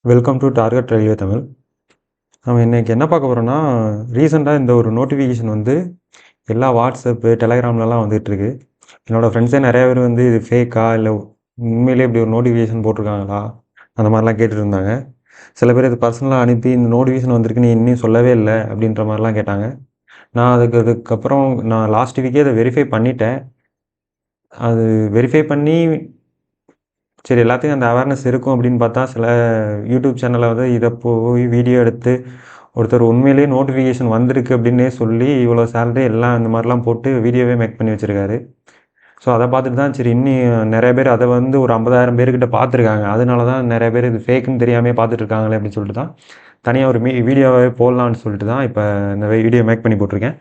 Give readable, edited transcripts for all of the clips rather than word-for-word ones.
Welcome to target railway Tamil. நம்ம இன்றைக்கி என்ன பார்க்க போகிறோன்னா, ரீசெண்டாக இந்த ஒரு நோட்டிஃபிகேஷன் வந்து எல்லா வாட்ஸ்அப்பு, டெலகிராம்லலாம் வந்துகிட்ருக்கு. என்னோடய ஃப்ரெண்ட்ஸே நிறையா பேர் வந்து இது ஃபேக்கா இல்லை உண்மையிலே இப்படி ஒரு நோட்டிஃபிகேஷன் போட்டிருக்காங்களா அந்த மாதிரிலாம் கேட்டுட்டு இருந்தாங்க. சில பேர் இது பர்சனலாக அனுப்பி இந்த நோட்டிஃபிகேஷன் வந்திருக்கு நீ இன்னும் சொல்லவே இல்லை அப்படின்ற மாதிரிலாம் கேட்டாங்க. நான் அதுக்கப்புறம் நான் லாஸ்ட் வீக்கே அதை வெரிஃபை பண்ணிட்டேன். அது வெரிஃபை பண்ணி சரி எல்லாத்துக்கும் அந்த அவேர்னஸ் இருக்கும் அப்படின்னு பார்த்தா, சில யூடியூப் சேனலில் வந்து இதை போய் வீடியோ எடுத்து ஒருத்தர் உண்மையிலேயே நோட்டிஃபிகேஷன் வந்திருக்கு அப்படின்னே சொல்லி இவ்வளோ சேலரி எல்லாம் இந்த மாதிரிலாம் போட்டு வீடியோவே மேக் பண்ணி வச்சுருக்காரு. ஸோ அதை பார்த்துட்டு தான் சரி இன்னும் நிறைய பேர் அதை வந்து ஒரு 50,000 பேர்கிட்ட பார்த்துருக்காங்க. அதனால தான் நிறைய பேர் இது ஃபேக்குன்னு தெரியாமல் பார்த்துட்டு இருக்காங்களே அப்படின்னு சொல்லிட்டு தான் தனியாக ஒரு வீடியோவே போடலான்னு சொல்லிட்டு தான் இப்போ இந்த வீடியோ மேக் பண்ணி போட்டிருக்கேன்.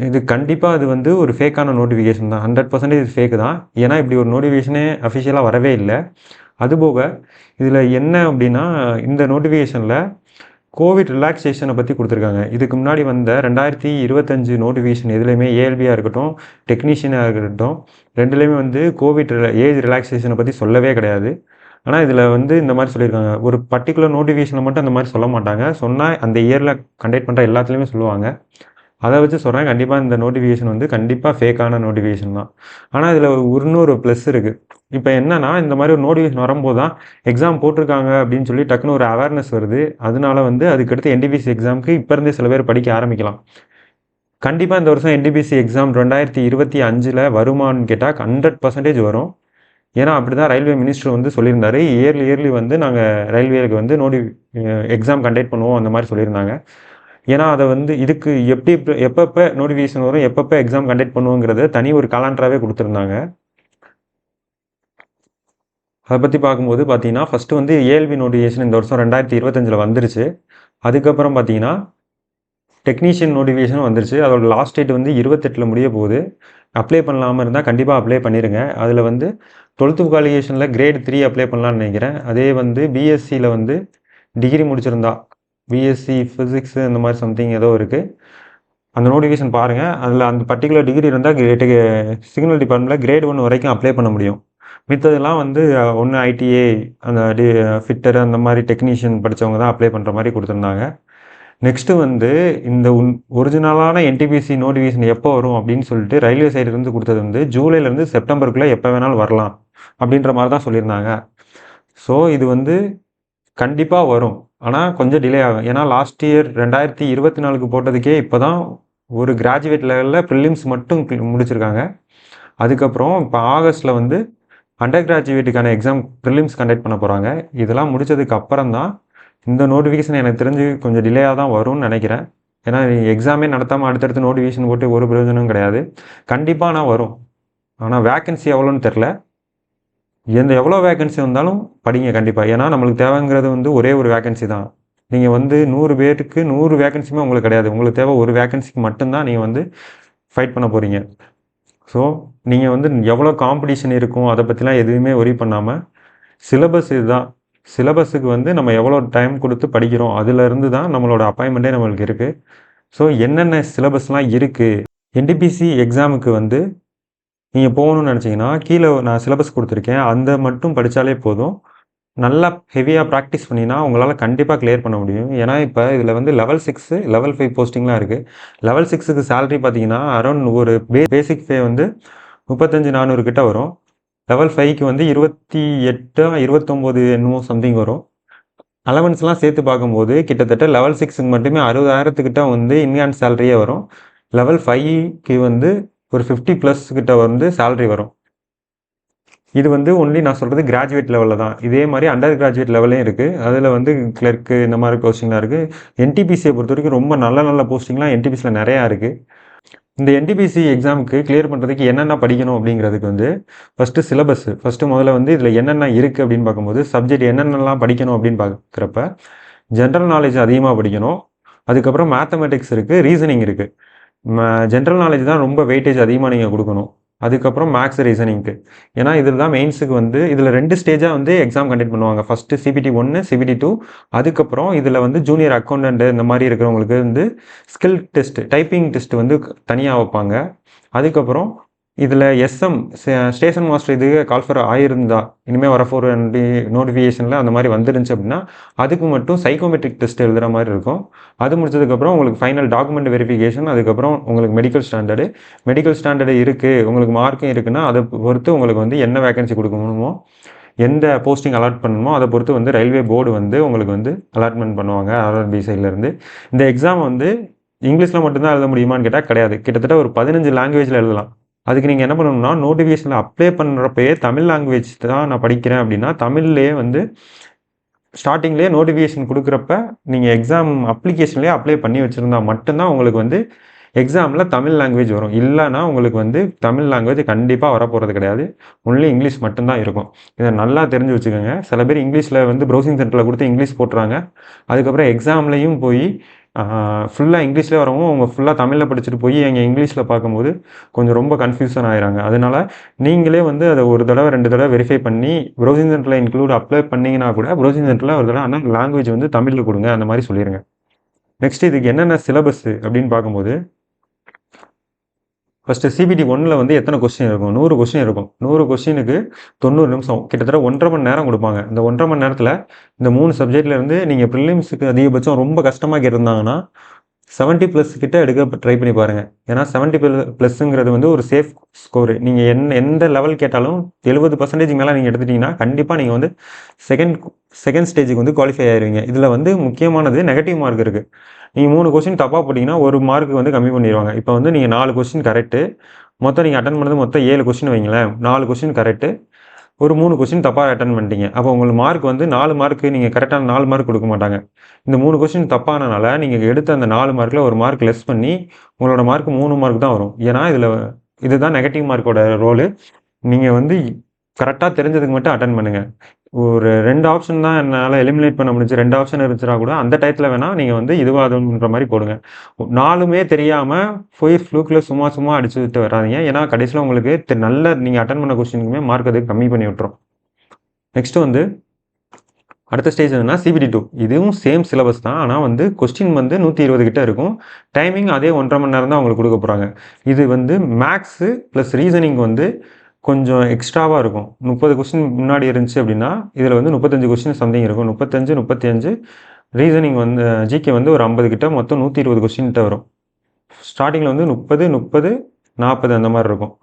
இது கண்டிப்பாக இது வந்து ஒரு ஃபேக்கான நோட்டிஃபிகேஷன் தான். 100% இது ஃபேக்கு தான். ஏன்னா இப்படி ஒரு நோட்டிஃபிகேஷனே அஃபிஷியலாக வரவே இல்லை. அதுபோக இதில் என்ன அப்படின்னா, இந்த நோட்டிஃபிகேஷனில் கோவிட் ரிலாக்ஸேஷனை பற்றி கொடுத்துருக்காங்க. இதுக்கு முன்னாடி வந்த 2025 நோட்டிஃபிகேஷன் எதுலேயுமே ஏஎல்பியாக இருக்கட்டும், டெக்னீஷியனாக இருக்கட்டும், ரெண்டுலேயுமே வந்து கோவிட் ஏஜ் ரிலாக்ஸேஷனை பற்றி சொல்லவே கிடையாது. ஆனால் இதில் வந்து இந்த மாதிரி சொல்லியிருக்காங்க. ஒரு பர்டிகுலர் நோட்டிஃபிகேஷனில் மட்டும் அந்த மாதிரி சொல்ல மாட்டாங்க. சொன்னால் அந்த இயரில் கண்டக்ட் பண்ணுற எல்லாத்துலேயுமே சொல்லுவாங்க. அதை வச்சு சொல்கிறேன், கண்டிப்பாக இந்த நோட்டிஃபிகேஷன் வந்து கண்டிப்பாக ஃபேக்கான நோட்டிஃபிகேஷன் தான். ஆனால் இதில் இன்னொரு ப்ளஸ் இருக்குது. இப்போ என்னன்னா, இந்த மாதிரி ஒரு நோட்டிஃபிகேஷன் வரும்போது தான் எக்ஸாம் போட்டிருக்காங்க அப்படின்னு சொல்லி டக்குன்னு ஒரு அவேர்னஸ் வருது. அதனால வந்து அதுக்கடுத்து என்டிபிசி எக்ஸாமுக்கு இப்போ இருந்தே சில பேர் படிக்க ஆரம்பிக்கலாம். கண்டிப்பாக இந்த வருஷம் என்டிபிசி எக்ஸாம் 2025 வருமானு கேட்டால் 100% வரும். ஏன்னா அப்படி தான் ரயில்வே மினிஸ்டர் வந்து சொல்லியிருந்தாரு. இயர்லி வந்து நாங்கள் ரயில்வேக்கு வந்து எக்ஸாம் கண்டக்ட் பண்ணுவோம் அந்த மாதிரி சொல்லியிருந்தாங்க. ஏன்னா அதை வந்து இதுக்கு எப்பப்போ நோட்டிஃபிகேஷன் வரும், எப்பப்போ எக்ஸாம் கண்டக்ட் பண்ணுவோங்கிறத தனி ஒரு காலண்டராகவே கொடுத்துருந்தாங்க. அதை பற்றி பார்க்கும்போது பார்த்தீங்கன்னா, ஃபஸ்ட்டு வந்து ஏஎல்பி நோட்டிஃபிகேஷன் இந்த வருஷம் 2025 வந்துருச்சு. அதுக்கப்புறம் பார்த்தீங்கன்னா டெக்னீஷியன் நோட்டிஃபிகேஷன் வந்துருச்சு. அதோட லாஸ்ட் டேட் வந்து 28 முடிய போகுது. அப்ளை பண்ணலாமல் இருந்தால் கண்டிப்பாக அப்ளை பண்ணிடுங்க. அதில் வந்து 12th குவாலிஃபிகேஷனில் கிரேட் 3 அப்ளை பண்ணலான்னு நினைக்கிறேன். அதே வந்து பிஎஸ்சியில் வந்து டிகிரி முடிச்சிருந்தா பிஎஸ்சி ஃபிசிக்ஸு அந்த மாதிரி சம்திங் ஏதோ இருக்குது. அந்த நோட்டிஃபிகேஷன் பாருங்கள். அதில் அந்த பர்டிகுலர் டிகிரி இருந்தால் சிக்னல் டிபார்ட்மெண்ட்டில் கிரேட் 1 வரைக்கும் அப்ளை பண்ண முடியும். மித்ததெல்லாம் வந்து ஒன்று ஐடிஏ அந்த ஃபிட்டர் அந்த மாதிரி டெக்னீஷியன் படித்தவங்க தான் அப்ளை பண்ணுற மாதிரி கொடுத்துருந்தாங்க. நெக்ஸ்ட்டு வந்து இந்த ஒரிஜினலான என்டிபிசி நோட்டிஃபிகேஷன் எப்போ வரும் அப்படின்னு சொல்லிட்டு ரயில்வே சைடுலேருந்து கொடுத்தது வந்து ஜூலைலேருந்து செப்டம்பருக்குள்ளே எப்போ வேணாலும் வரலாம் அப்படின்ற மாதிரி தான் சொல்லியிருந்தாங்க. ஸோ இது வந்து கண்டிப்பாக வரும். ஆனால் கொஞ்சம் டிலே ஆகும். ஏன்னா லாஸ்ட் இயர் 2024 போட்டதுக்கே இப்போ தான் ஒரு கிராஜுவேட் லெவலில் ப்ரிலிம்ஸ் மட்டும் முடிச்சிருக்காங்க. அதுக்கப்புறம் இப்போ ஆகஸ்ட்டில் வந்து அண்டர் கிராஜுவேட்டுக்கான எக்ஸாம் ப்ரிலிம்ஸ் கண்டக்ட் பண்ண போகிறாங்க. இதெல்லாம் முடித்ததுக்கு அப்புறம் தான் இந்த நோட்டிஃபிகேஷன் எனக்கு தெரிஞ்சு கொஞ்சம் டிலேயாக தான் வரும்னு நினைக்கிறேன். ஏன்னா எக்ஸாமே நடத்தாமல் அடுத்தடுத்து நோட்டிஃபிகேஷன் போட்டு ஒரு பிரயோஜனமும் கிடையாது. கண்டிப்பாக நான் வரும். ஆனால் வேக்கன்சி எவ்வளோன்னு தெரில. எவ்வளோ வேக்கன்சி வந்தாலும் படிங்க கண்டிப்பாக. ஏன்னா நம்மளுக்கு தேவைங்கிறது வந்து ஒரே ஒரு வேக்கன்சி தான். நீங்கள் வந்து 100 பேருக்கு 100 வேக்கன்சியுமே உங்களுக்கு கிடையாது. உங்களுக்கு தேவை ஒரு வேக்கன்சிக்கு மட்டும்தான் நீங்கள் வந்து ஃபைட் பண்ண போகிறீங்க. ஸோ நீங்கள் வந்து எவ்வளோ காம்படிஷன் இருக்கும் அதை பற்றிலாம் எதுவுமே ஒரி பண்ணாமல் சிலபஸ் இதுதான். சிலபஸுக்கு வந்து நம்ம எவ்வளோ டைம் கொடுத்து படிக்கிறோம் அதிலிருந்து தான் நம்மளோட அப்பாயின்மெண்ட்டே நம்மளுக்கு இருக்குது. ஸோ என்னென்ன சிலபஸ்லாம் இருக்குது, என்டிபிசி எக்ஸாமுக்கு வந்து நீங்கள் போகணுன்னு நினச்சிங்கன்னா கீழே நான் சிலபஸ் கொடுத்துருக்கேன். அந்த மட்டும் படித்தாலே போதும். நல்லா ஹெவியாக ப்ராக்டிஸ் பண்ணினா உங்களால் கண்டிப்பாக கிளியர் பண்ண முடியும். ஏன்னா இப்போ இதில் வந்து லெவல் 6 லெவல் 5 போஸ்டிங்லாம் இருக்குது. லெவல் 6க்கு சேலரி பார்த்தீங்கன்னா அரௌண்ட் ஒரு பேசிக் பே வந்து 35,400 கிட்ட வரும். லெவல் 5க்கு வந்து 28 29 என்னமோ சம்திங் வரும். அலவன்ஸ்லாம் சேர்த்து பார்க்கும்போது கிட்டத்தட்ட லெவல் 6க்கு மட்டுமே 60,000 வந்து இன்ஹான்ஸ் சேலரியே வரும். லெவல் 5க்கு வந்து ஒரு 50+ கிட்ட வந்து சேலரி வரும். இது வந்து ஒன்லி நான் சொல்கிறது கிராஜுவேட் லெவலில் தான். இதே மாதிரி அண்டர் கிராஜுவேட் லெவலையும் இருக்குது. அதில் வந்து கிளர்க்கு இந்த மாதிரி போஸ்டிங்லாம் இருக்குது. என்டிபிசியை பொறுத்த வரைக்கும் ரொம்ப நல்ல போஸ்டிங்லாம் என்டிபிசியில் நிறையா இருக்குது. இந்த என்டிபிசி எக்ஸாமுக்கு கிளியர் பண்ணுறதுக்கு என்னென்ன படிக்கணும் அப்படிங்கிறதுக்கு வந்து ஃபஸ்ட்டு முதல்ல வந்து இதில் என்னென்ன இருக்குது அப்படின்னு பார்க்கும்போது சப்ஜெக்ட் என்னென்னலாம் படிக்கணும் அப்படின்னு பார்க்குறப்ப ஜென்ரல் நாலேஜ் அதிகமாக படிக்கணும். அதுக்கப்புறம் மேத்தமெட்டிக்ஸ் இருக்குது, ரீசனிங் இருக்குது. ஜென்ரல் நாலேஜ் தான் ரொம்ப வெயிட்டேஜ் அதிகமாக நீங்கள் கொடுக்கணும். அதுக்கப்புறம் மேக்ஸ், ரீசனிங்க்கு. ஏன்னா இதில் தான் மெயின்ஸுக்கு வந்து இதில் 2 ஸ்டேஜாக வந்து எக்ஸாம் கண்டக்ட் பண்ணுவாங்க. First CBT 1, CBT 2. அதுக்கப்புறம் இதில் வந்து ஜூனியர் அக்கௌண்டன்ட்டு இந்த மாதிரி இருக்கிறவங்களுக்கு வந்து ஸ்கில் டெஸ்ட், டைப்பிங் டெஸ்ட் வந்து தனியாக வைப்பாங்க. அதுக்கப்புறம் இதில் எஸ்எம் ஸ்டேஷன் மாஸ்டர் இதுக்கு கால்ஃபர் ஆயிருந்தா இனிமேல் வரப்போகிற நோட்டிஃபிகேஷனில் அந்த மாதிரி வந்துருந்துச்சு அப்படின்னா அதுக்கு மட்டும் சைக்கோமெட்ரிக் டெஸ்ட் எழுதுகிற மாதிரி இருக்கும். அது முடிச்சதுக்கப்புறம் உங்களுக்கு ஃபைனல் டாக்குமெண்ட் வெரிஃபிகேஷன், அதுக்கப்புறம் உங்களுக்கு மெடிக்கல் ஸ்டாண்டர்டு இருக்குது, உங்களுக்கு மார்க்கும் இருக்குன்னா அதை பொறுத்து உங்களுக்கு வந்து என்ன வேகன்சி கொடுக்கணுமோ எந்த போஸ்டிங் அலாட் பண்ணணுமோ அதை பொறுத்து வந்து ரயில்வே போர்டு வந்து உங்களுக்கு வந்து அலாட்மெண்ட் பண்ணுவாங்க ஆர்ஆர்பி சைட்லேருந்து. இந்த எக்ஸாம் வந்து இங்கிலீஷில் மட்டும்தான் எழுத முடியுமான்னு கேட்டால் கிடையாது. கிட்டத்தட்ட ஒரு 15 லாங்குவேஜில் எழுதலாம். அதுக்கு நீங்கள் என்ன பண்ணணும்னா நோட்டிஃபிகேஷனில் அப்ளை பண்ணுறப்பயே தமிழ் லாங்குவேஜ் தான் நான் படிக்கிறேன் அப்படின்னா தமிழ்லேயே வந்து ஸ்டார்டிங்லேயே நோட்டிஃபிகேஷன் கொடுக்குறப்ப நீங்கள் எக்ஸாம் அப்ளிகேஷன்லேயே அப்ளை பண்ணி வச்சுருந்தா மட்டும்தான் உங்களுக்கு வந்து எக்ஸாமில் தமிழ் லாங்குவேஜ் வரும். இல்லைனா உங்களுக்கு வந்து தமிழ் லாங்குவேஜ் கண்டிப்பாக வரப்போகிறது கிடையாது. ஒன்லி இங்கிலீஷ் மட்டும்தான் இருக்கும். இதை நல்லா தெரிஞ்சு வச்சுக்கோங்க. சில பேர் இங்கிலீஷில் வந்து ப்ரௌசிங் சென்டரில் கொடுத்து இங்கிலீஷ் போட்டுறாங்க. அதுக்கப்புறம் எக்ஸாம்லேயும் போய் ஃபுல்லாக இங்கிலீஷ்லேயே வரவும் அவங்க ஃபுல்லாக தமிழில் படிச்சுட்டு போய் எங்கள் இங்கிலீஷில் பார்க்கும்போது கொஞ்சம் ரொம்ப கன்ஃபியூஷன் ஆகிறாங்க. அதனால் நீங்களே வந்து அதை ஒரு தடவை 2 தடவை வெரிஃபை பண்ணி ப்ரௌசிங் சென்டரில் இன்க்ளூட் அப்ளை பண்ணிங்கன்னா கூட ப்ரௌசிங் சென்டரில் ஒரு தடவை ஆனால் லாங்குவேஜ் வந்து தமிழில் கொடுங்க அந்த மாதிரி சொல்லிடுங்க. நெக்ஸ்ட் இதுக்கு என்னென்ன சிலபஸ் அப்படின்னு பார்க்கும்போது ஃபஸ்ட்டு சிபிடி 1ல் வந்து எத்தனை கொஸ்டின் இருக்கும்? 100 கொஸ்டின் இருக்கும். 100 கொஸ்டினுக்கு 90 நிமிஷம், கிட்டத்தட்ட 1.5 மணி நேரம் கொடுப்பாங்க. இந்த 1.5 மணி நேரத்தில் இந்த 3 சப்ஜெக்ட்லேருந்து நீங்கள் ப்ரிலிம்ஸுக்கு அதிகபட்சம் ரொம்ப கஷ்டமாக கேட்டிருந்தாங்கன்னா 70+ கிட்ட எடுக்க ட்ரை பண்ணி பாருங்கள். ஏன்னா 70+ங்கிறது வந்து ஒரு சேஃப் ஸ்கோரு. நீங்கள் எந்த லெவல் கேட்டாலும் 70% மேலே நீங்கள் எடுத்துட்டிங்கன்னா கண்டிப்பாக நீங்கள் வந்து செகண்ட் ஸ்டேஜுக்கு வந்து குவாலிஃபை ஆயிடுவீங்க. இதில் வந்து முக்கியமானது நெகட்டிவ் மார்க் இருக்குது. நீங்கள் 3 கொஸ்டின் தப்பாக போட்டிங்கன்னா 1 மார்க் வந்து கம்மி பண்ணிடுவாங்க. இப்போ வந்து நீங்கள் 4 கொஸ்டின் கரெக்டு, மொத்தம் நீங்கள் அட்டன் பண்ணது மொத்தம் 7 கொஸ்டின் வைங்களேன். 4 கொஸ்டின் கரெக்டு, ஒரு 3 கொஸ்டின் தப்பாக அட்டன் பண்ணிட்டீங்க. அப்போ உங்களுக்கு மார்க் வந்து 4 மார்க்கு நீங்கள் கரெக்டான 4 மார்க் கொடுக்க மாட்டாங்க. இந்த 3 கொஸ்டின் தப்பானனால நீங்கள் எடுத்த அந்த 4 மார்க்கில் ஒரு மார்க் லெஸ் பண்ணி உங்களோட மார்க் 3 மார்க் தான் வரும். ஏன்னா இதுதான் நெகட்டிவ் மார்க்கோட ரோலு. நீங்கள் வந்து கரெக்டாக தெரிஞ்சதுக்கு மட்டும் அட்டன் பண்ணுங்கள். ஒரு 2 ஆப்ஷன் தான் என்னால் எலிமினேட் பண்ண முடிஞ்சு, 2 ஆப்ஷன் இருந்துச்சுன்னா கூட அந்த டயத்தில் வேணால் நீங்கள் வந்து இதுவாதுன்ற மாதிரி போடுங்க. 4மே தெரியாமல் போய் ஃப்ளூக்கில் சும்மா அடிச்சுட்டு வராதிங்க. ஏன்னா கடைசியில் உங்களுக்கு நல்ல நீங்கள் அட்டன் பண்ண கொஸ்டினுக்குமே மார்க் அதுக்கு கம்மி பண்ணி விட்டுரும். நெக்ஸ்ட்டு வந்து அடுத்த ஸ்டேஜ் என்னன்னா சிபிடி 2. இதுவும் சேம் சிலபஸ் தான். ஆனால் வந்து கொஸ்டின் வந்து 120 கிட்ட இருக்கும். டைமிங் அதே 1.5 மணி நேரம் தான் உங்களுக்கு கொடுக்க போகிறாங்க. இது வந்து மேக்ஸு ப்ளஸ் ரீசனிங் வந்து கொஞ்சம் எக்ஸ்ட்ராவாக இருக்கும். 30 கொஸ்டின் முன்னாடி இருந்துச்சு அப்படின்னா இதில் வந்து 35 கொஸ்டின் சம்திங் இருக்கும். 35 ரீசனிங் வந்து ஜிகே வந்து ஒரு 50 கிட்ட, மொத்தம் 120 கொஸ்டின்கிட்ட வரும். ஸ்டார்டிங்கில் வந்து 30, 40 அந்த மாதிரி இருக்கும்.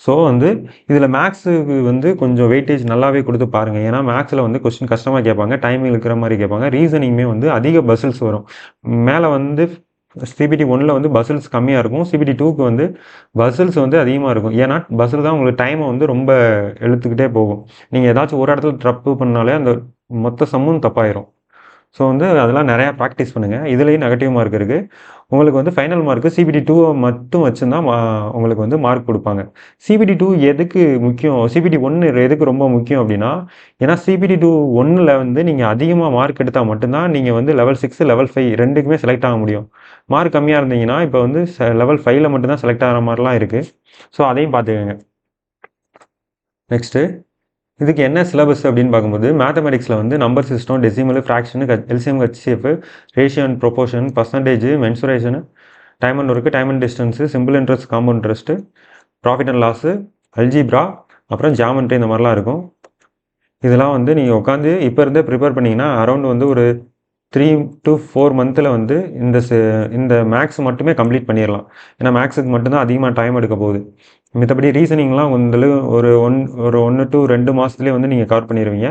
ஸோ வந்து இதில் மேக்ஸுக்கு வந்து கொஞ்சம் வெயிட்டேஜ் நல்லாவே கொடுத்து பாருங்கள். ஏன்னா மேக்ஸில் வந்து கொஸ்டின் கஷ்டமாக கேட்பாங்க, டைமிங் இருக்கிற மாதிரி கேட்பாங்க. ரீசனிங்குமே வந்து அதிக பசில்ஸ் வரும். மேலே வந்து சிபிடி 1ல் வந்து பசில்ஸ் கம்மியாக இருக்கும். சிபிடி 2க்கு வந்து பசில்ஸ் வந்து அதிகமாக இருக்கும். ஏன்னா பசில் தான் உங்களுக்கு டைமை வந்து ரொம்ப இழுத்துக்கிட்டே போகும். நீங்கள் ஏதாச்சும் ஒரு இடத்துல தப்பு பண்ணாலே அந்த மொத்த சம்மும் தப்பாயிரும். ஸோ வந்து அதெல்லாம் நிறையா ப்ராக்டிஸ் பண்ணுங்கள். இதுலேயும் நெகட்டிவ் மார்க் இருக்குது. உங்களுக்கு வந்து ஃபைனல் மார்க்கு சிபிடி 2 மட்டும் வச்சுருந்தா உங்களுக்கு வந்து மார்க் கொடுப்பாங்க. சிபிடி 2 எதுக்கு முக்கியம், சிபிடி 1 எதுக்கு ரொம்ப முக்கியம் அப்படின்னா, ஏன்னா சிபிடி 2 1ல் வந்து நீங்கள் அதிகமாக மார்க் எடுத்தால் மட்டும்தான் நீங்கள் வந்து லெவல் 6, லெவல் 5 2க்குமே செலக்ட் ஆக முடியும். மார்க் கம்மியாக இருந்தீங்கன்னா இப்போ வந்து லெவல் 5ல் மட்டும்தான் செலக்ட் ஆகிற மாதிரிலாம் இருக்குது. ஸோ அதையும் பார்த்துக்கோங்க. நெக்ஸ்ட்டு இதுக்கு என்ன சிலபஸ் அப்படின்னு பார்க்கும்போது மேத்தமெட்டிக்ஸில் வந்து number system, decimal, fraction, LCM, HCF, ratio and proportion, percentage, mensuration, time and work, time and distance, simple interest, compound interest, profit and loss, algebra, அப்புறம் ஜாமெண்ட்ரி இந்த மாதிரிலாம் இருக்கும். இதெல்லாம் வந்து நீங்கள் உட்காந்து இப்போ இருந்தே ப்ரிப்பேர் பண்ணிங்கன்னா அரௌண்ட் வந்து ஒரு 3 to 4 மந்தில் வந்து இந்த மேக்ஸ் மட்டுமே கம்ப்ளீட் பண்ணிடலாம். ஏன்னா மேக்ஸுக்கு மட்டும்தான் அதிகமாக டைம் எடுக்க போகுது. மற்றபடி ரீசனிங்லாம் வந்து ஒரு 1 to 2 மாதத்துலேயே வந்து நீங்கள் கவர் பண்ணிடுவீங்க.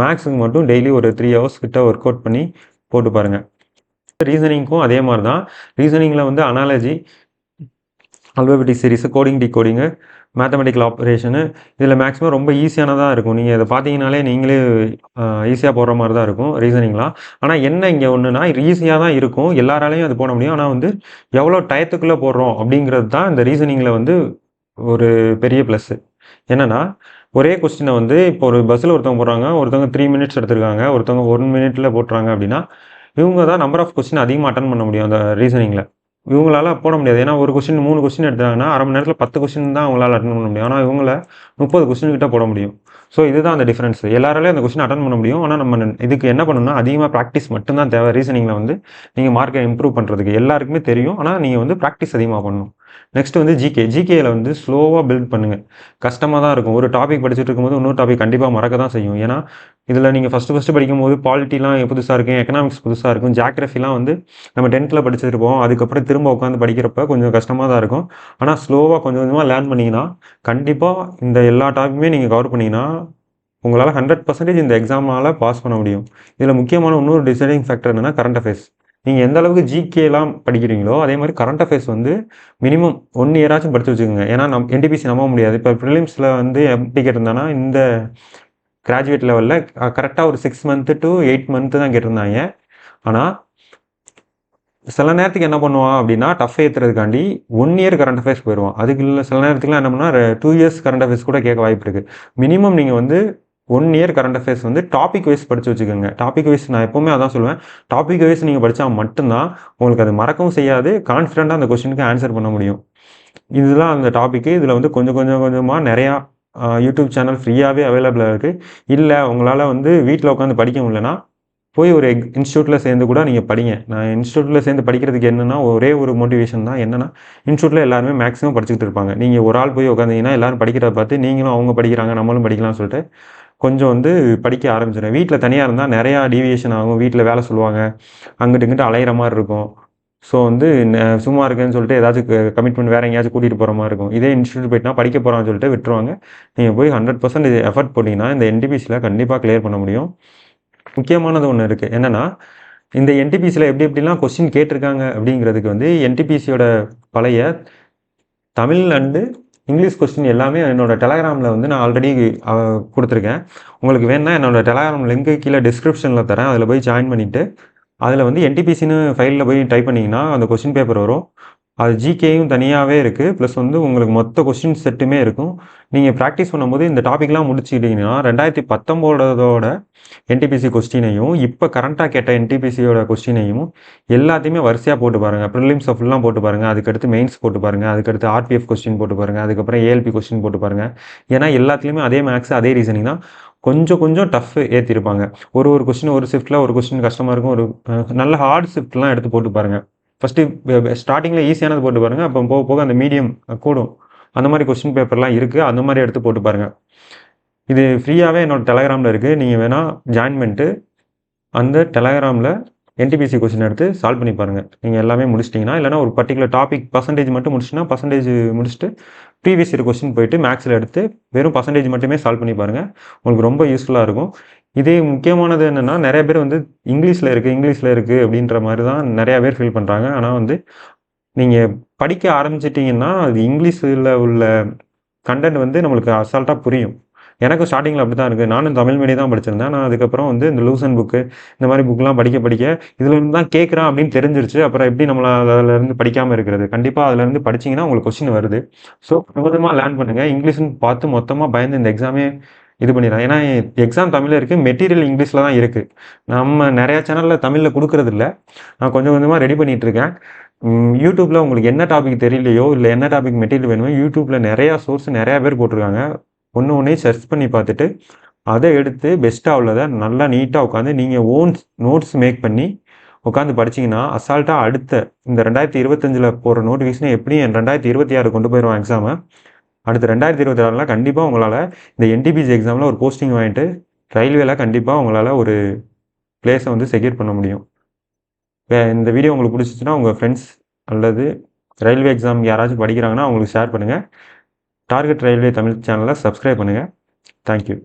மேக்ஸுக்கு மட்டும் டெய்லி ஒரு 3 ஹவர்ஸ் கிட்ட ஒர்க் அவுட் பண்ணி போட்டு பாருங்கள். ரீசனிங்க்கும் அதே மாதிரி தான். ரீசனிங்கில் வந்து analogy, alphabetic series, coding, decoding, mathematical operation இதில் மேக்ஸிமம் ரொம்ப ஈஸியானதாக இருக்கும். நீங்கள் இதை பார்த்தீங்கனாலே நீங்களே ஈஸியாக போடுற மாதிரி தான் இருக்கும் ரீசனிங்லாம். ஆனால் என்ன இங்கே ஒன்றுனா ஈஸியாக தான் இருக்கும், எல்லாராலையும் அது போட முடியும். ஆனால் வந்து எவ்வளோ டயத்துக்குள்ளே போடுறோம் அப்படிங்கிறது தான் இந்த ரீசனிங்கில் வந்து ஒரு பெரிய ப்ளஸ்ஸு. என்னென்னா ஒரே கொஸ்டினை வந்து இப்போ ஒரு பஸ்ஸில் ஒருத்தவங்க போடுறாங்க, ஒருத்தவங்க 3 மினிட்ஸ் எடுத்துருக்காங்க, ஒருத்தவங்க 1 மினிட்டில் போட்டுறாங்க அப்படின்னா இவங்க தான் நம்பர் ஆஃப் கொஸ்டின் அதிகமாக அட்டன் பண்ண முடியும் அந்த ரீசனிங்கில். இவங்களால போட முடியாது. ஏன்னா ஒரு கொஸ்டின் 3 கொஸ்டின் எடுத்தாங்கன்னா அரை மணி நேரத்தில் 10 கொஸ்டின் தான் அவங்களால அட்டன் பண்ண முடியும். ஆனால் இவங்கள 30 கொஸ்டின் கிட்ட போட முடியும். ஸோ இதுதான் அந்த டிஃப்ரென்ஸ். எல்லாராலையும் அந்த கொஸ்டின் அட்டன் பண்ண முடியும். ஆனால் நம்ம இதுக்கு என்ன பண்ணணும்னா அதிகமாக ப்ராக்டிஸ் மட்டும்தான் தேவை. ரீசனிங்கில் வந்து நீங்கள் மார்க்கை இம்ப்ரூவ் பண்ணுறதுக்கு எல்லாருக்குமே தெரியும். ஆனால் நீங்கள் வந்து ப்ராக்டிஸ் அதிகமாக பண்ணணும். நெக்ஸ்ட் வந்து ஜிகேயில் வந்து ஸ்லோவாக பில்ட் பண்ணுங்கள். கஷ்டமாக தான் இருக்கும். ஒரு டாபிக் படிச்சுட்டு இருக்கும்போது இன்னொரு டாபிக் கண்டிப்பாக மறக்க தான் செய்யும். ஏன்னா இதில் நீங்கள் ஃபஸ்ட்டு படிக்கும்போது பாலிட்டிலாம் புதுசாக இருக்கும், எக்கனாமிக்ஸ் புதுசாக இருக்கும், ஜியாகிரஃபிலாம் வந்து நம்ம 10th படிச்சிருப்போம். அதுக்கப்புறம் திரும்ப உட்காந்து படிக்கிறப்ப கொஞ்சம் கஷ்டமாக தான் இருக்கும். ஆனால் ஸ்லோவாக கொஞ்சம் கொஞ்சமாக லேர்ன் பண்ணிங்கன்னா கண்டிப்பாக இந்த எல்லா டாப்பிக்குமே நீங்கள் கவர் பண்ணிங்கன்னா உங்களால் 100% இந்த எக்ஸாமால் பாஸ் பண்ண முடியும். இதில் முக்கியமான இன்னொரு டிசைடிங் ஃபேக்டர் என்னென்னா கரண்ட் அஃபேர்ஸ். நீங்கள் எந்த அளவுக்கு ஜிகேலாம் படிக்கிறீங்களோ அதே மாதிரி கரண்ட் அஃபேர்ஸ் வந்து மினிமம் 1 இயராச்சும் படித்து வச்சுக்கோங்க. ஏன்னா என்டிபிசி நம்ப முடியாது. இப்போ ப்ரிலிம்ஸில் வந்து எப்படி கேட்டிருந்தாங்கன்னா இந்த கிராஜுவேட் லெவலில் கரெக்டாக ஒரு 6 month to 8 month தான் கேட்டிருந்தாங்க. ஆனால் சில நேரத்துக்கு என்ன பண்ணுவான் அப்படின்னா டஃப் ஏற்றுறதுக்காண்டி 1 year கரண்ட் அஃபேர்ஸ் போயிடுவான். அதுக்கு இல்லை சில நேரத்துக்குலாம் என்ன பண்ணால் 2 years கரண்ட் அஃபேர்ஸ் கூட கேட்க வாய்ப்பு இருக்குது. மினிமம் நீங்கள் வந்து 1 year கரண்ட் அஃபேர்ஸ் வந்து டாபிக் வைஸ் படித்து வச்சுக்கோங்க. டாபிக் வைஸ் நான் எப்போவுமே அதான் சொல்லுவேன். டாபிக் வைஸ் நீங்கள் படித்தா மட்டும்தான் உங்களுக்கு அது மறக்கவும் செய்யாது, கான்ஃபிடென்ட்டாக அந்த கொஸ்டினுக்கு ஆன்சர் பண்ண முடியும். இதுதான் அந்த டாப்பிக்கு. இதில் வந்து கொஞ்சமாக நிறையா யூடியூப் சேனல் ஃப்ரீயாகவே அவைலபிளாக இருக்குது. இல்லை உங்களால் வந்து வீட்டில் உட்காந்து படிக்க முடியலன்னா போய் ஒரு இன்ஸ்டியூட்டில் சேர்ந்து கூட நீங்கள் படிங்க. நான் இன்ஸ்டியூட்டில் சேர்ந்து படிக்கிறதுக்கு என்னென்னா ஒரே ஒரு மோட்டிவேஷன் தான். என்னென்னா இன்ஸ்டியூட்டில் எல்லாருமே மேக்ஸிமம் படிச்சுக்கிட்டு இருப்பாங்க. நீங்கள் ஒரு ஆள் போய் உட்காந்திங்கன்னா எல்லோரும் படிக்கிறத பார்த்து நீங்களும் அவங்க படிக்கிறாங்க நம்மளும் படிக்கலாம்னு சொல்லிட்டு கொஞ்சம் வந்து படிக்க ஆரம்பிச்சிடுறேன். வீட்டில் தனியாக இருந்தால் நிறையா டீவியேஷன் ஆகும். வீட்டில் வேலை சொல்லுவாங்க, அங்கிட்டு இங்கிட்டு அலையிற மாதிரி இருக்கும். ஸோ வந்து சும்மா இருக்குன்னு சொல்லிட்டு ஏதாச்சும் கமிட்மெண்ட் வேறு எங்கேயாச்சும் கூட்டிகிட்டு போகிற மாதிரி இருக்கும். இதே இன்ஸ்டியூட் போயிட்டுனா படிக்க போகிறான்னு சொல்லிட்டு விட்டுருவாங்க. நீங்கள் போய் 100% எஃபர்ட் போட்டிங்கன்னா இந்த என்டிபிசியில் கண்டிப்பாக கிளியர் பண்ண முடியும். முக்கியமானது ஒன்று இருக்குது. என்னென்னா இந்த என்டிபிசியில் எப்படிலாம் கொஸ்டின் கேட்டிருக்காங்க அப்படிங்கிறதுக்கு வந்து என்டிபிசியோட பழைய தமிழ் அண்டு இங்கிலீஷ் கொஸ்டின் எல்லாமே என்னோடய டெலகிராமில் வந்து நான் ஆல்ரெடி கொடுத்துருக்கேன். உங்களுக்கு வேணுன்னா என்னோடய டெலகிராம் லிங்க்கு கீழே டிஸ்கிரிப்ஷனில் தரேன். அதில் போய் ஜாயின் பண்ணிவிட்டு அதில் வந்து என்டிபிசின்னு ஃபைலில் போய் டைப் பண்ணிங்கன்னா அந்த கொஸ்டின் பேப்பர் வரும். அது ஜிகேயும் தனியாகவே இருக்குது. ப்ளஸ் வந்து உங்களுக்கு மொத்த கொஸ்டின் செட்டுமே இருக்கும். நீங்கள் ப்ராக்டிஸ் பண்ணும்போது இந்த டாப்பிக்லாம் முடிச்சுக்கிட்டிங்கன்னா 2019 என்டிபிசி கொஸ்டினையும் இப்போ கரண்ட்டாக கேட்ட என்டிபிசியோட கொஸ்டினையும் எல்லாத்தையுமே வரிசையாக போட்டு பாருங்கள். ப்ரிலிம்ஸ் ஃபுல்லாக போட்டு பாருங்கள். அதுக்கடுத்து மெயின்ஸ் போட்டு பாருங்கள். அதுக்கடுத்து ஆர்பிஎஃப் கொஸ்டின் போட்டு பாருங்கள். அதுக்கப்புறம் ஏஎல்பி கொஸ்டின் போட்டு பாருங்கள். ஏன்னா எல்லாத்துலேயுமே அதே மேக்ஸ் அதே ரீசனிங் தான். கொஞ்சம் டஃப் ஏற்றிருப்பாங்க. ஒரு கொஸ்டின் ஒரு ஷிஃப்ட்டில் ஒரு கொஸ்டின் கஷ்டமாக இருக்கும். ஒரு நல்ல ஹார்ட் ஷிஃப்ட்லாம் எடுத்து போட்டு பாருங்கள். ஃபஸ்ட்டு ஸ்டார்டிங்கில் ஈஸியானது போட்டு பாருங்கள். அப்போ போக போக அந்த மீடியம் கூடும். அந்த மாதிரி கொஸ்டின் பேப்பர்லாம் இருக்குது. அந்த மாதிரி எடுத்து போட்டு பாருங்கள். இது ஃப்ரீயாகவே என்னோடய டெலகிராமில் இருக்குது. நீங்கள் வேணால் ஜாயின் பண்ணிட்டு அந்த டெலகிராமில் என்டிபிசி கொஸ்டின் எடுத்து சால்வ் பண்ணி பாருங்கள். நீங்கள் எல்லாமே முடிச்சிட்டிங்கன்னா இல்லைனா ஒரு பர்டிகுலர் டாபிக் பர்சன்டேஜ் மட்டும் முடிச்சுன்னா பர்சன்டேஜ் முடிச்சுட்டு ப்ரீவியஸ் இயர் கொஸ்டின் போயிட்டு மேக்ஸில் எடுத்து வெறும் பர்சன்டேஜ் மட்டுமே சால்வ் பண்ணி பாருங்கள். உங்களுக்கு ரொம்ப யூஸ்ஃபுல்லாக இருக்கும். இதே முக்கியமானது என்னென்னா நிறைய பேர் வந்து இங்கிலீஷில் இருக்குது அப்படின்ற மாதிரி தான் நிறையா பேர் ஃபீல் பண்ணுறாங்க. ஆனால் வந்து நீங்கள் படிக்க ஆரம்பிச்சிட்டிங்கன்னா அது இங்கிலீஷில் உள்ள கண்டென்ட் வந்து நம்மளுக்கு அசால்ட்டாக புரியும். எனக்கு ஸ்டார்டிங்கில் அப்படி தான் இருக்குது. நானும் தமிழ் மீடியம் தான் படிச்சிருந்தேன். நான் அதுக்கப்புறம் வந்து இந்த லூசன் புக்கு இந்த மாதிரி புக்கெலாம் படிக்க இதுலேருந்து தான் கேட்குறான் அப்படின்னு தெரிஞ்சிருச்சு. அப்புறம் எப்படி நம்மளை அதிலேருந்து படிக்காமல் இருக்கிறது? கண்டிப்பாக அதிலேருந்து படிச்சிங்கன்னா உங்களுக்கு கொஸ்டின் வருது. ஸோ கொஞ்சமாக லேர்ன் பண்ணுங்கள். இங்கிலீஷ்னு பார்த்து மொத்தமாக பயந்து இந்த எக்ஸாமே இது பண்ணிடுறேன். ஏன்னா எக்ஸாம் தமிழில் இருக்குது, மெட்டீரியல் இங்கிலீஷில் தான் இருக்குது. நம்ம நிறையா சேனலில் தமிழில் கொடுக்குறதில்ல. நான் கொஞ்சமாக ரெடி பண்ணிகிட்ருக்கேன். யூடியூப்பில் உங்களுக்கு என்ன டாபிக் தெரியலையோ இல்லை என்ன டாபிக் மெட்டீரியல் வேணுமோ யூடியூப்பில் நிறையா சோர்ஸ் நிறையா பேர் போட்டிருக்காங்க. ஒன்றே சர்ச் பண்ணி பார்த்துட்டு அதை எடுத்து பெஸ்ட்டாக உள்ளதை நல்லா நீட்டாக உட்காந்து நீங்கள் ஓன் நோட்ஸ் மேக் பண்ணி உட்காந்து படிச்சிங்கன்னா அசால்ட்டாக அடுத்த இந்த 2025 போகிற நோட்டிஃபிகேஷனை எப்படியும் 2026 கொண்டு போயிடுவோம் எக்ஸாமை. அடுத்து 2026 கண்டிப்பாக உங்களால் இந்த என்டிபிசி எக்ஸாமில் ஒரு போஸ்டிங் வாங்கிட்டு ரயில்வேல கண்டிப்பாக உங்களால் ஒரு பிளேஸை வந்து செக்யூர் பண்ண முடியும். இந்த வீடியோ உங்களுக்கு பிடிச்சிச்சுன்னா உங்கள் ஃப்ரெண்ட்ஸ் அல்லது ரயில்வே எக்ஸாம் யாராச்சும் படிக்கிறாங்கன்னா அவங்களுக்கு ஷேர் பண்ணுங்கள். டார்கெட் ரயில்வே தமிழ் சேனலை சப்ஸ்கிரைப் பண்ணுங்கள். தேங்க்யூ.